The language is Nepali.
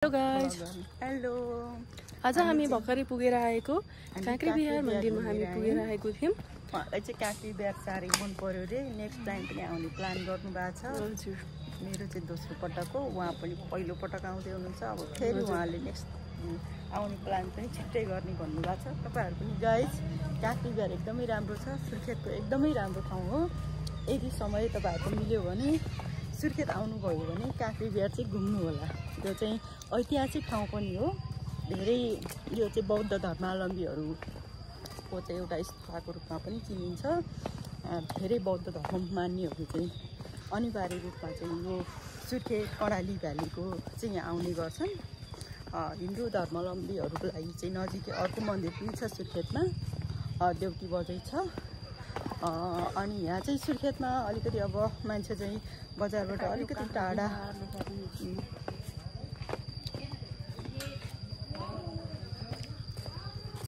Hello guys, hello. आज हामी भर्खरै पुगेर आएको काँक्री बिहार मन्दिरमा हामी पुगेर आएको थियौँ। मलाई चाहिँ काँक्री बिहार साह्रै मन पर्यो रे। नेक्स्ट टाइम पनि आउने प्लान गर्नु भएको छ। हजुर, मेरो चाहिँ दोस्रो पटक हो, उहाँ पनि पहिलो पटक आउँदै हुनुहुन्छ। अब फेरि उहाँले नेक्स्ट आउने प्लान पनि छिट्टै गर्ने भन्नुभएको छ। तपाईँहरू पनि गाइज, काँक्री बिहार एकदमै राम्रो छ। सुर्खेतको एकदमै राम्रो ठाउँ हो। यदि समय तपाईँहरूको मिल्यो भने सुर्खेत आउनुभयो भने काँक्री बिहार चाहिँ घुम्नु होला। त्यो चाहिँ ऐतिहासिक ठाउँ पनि हो। धेरै यो चाहिँ बौद्ध धर्मावलम्बीहरूको चाहिँ एउटा स्थानको रूपमा पनि चिनिन्छ। धेरै बौद्ध धर्म मान्नेहरू चाहिँ अनिवार्य रूपमा चाहिँ यो सुर्खेत कर्णाली भ्यालीको चाहिँ यहाँ आउने गर्छन्। हिन्दू धर्मावलम्बीहरूको लागि चाहिँ नजिकै अर्को मन्दिर पनि छ सुर्खेतमा, देउकी बजै छ। अनि यहाँ चाहिँ सुर्खेतमा अलिकति अब मान्छे चाहिँ बजारबाट अलिकति टाढा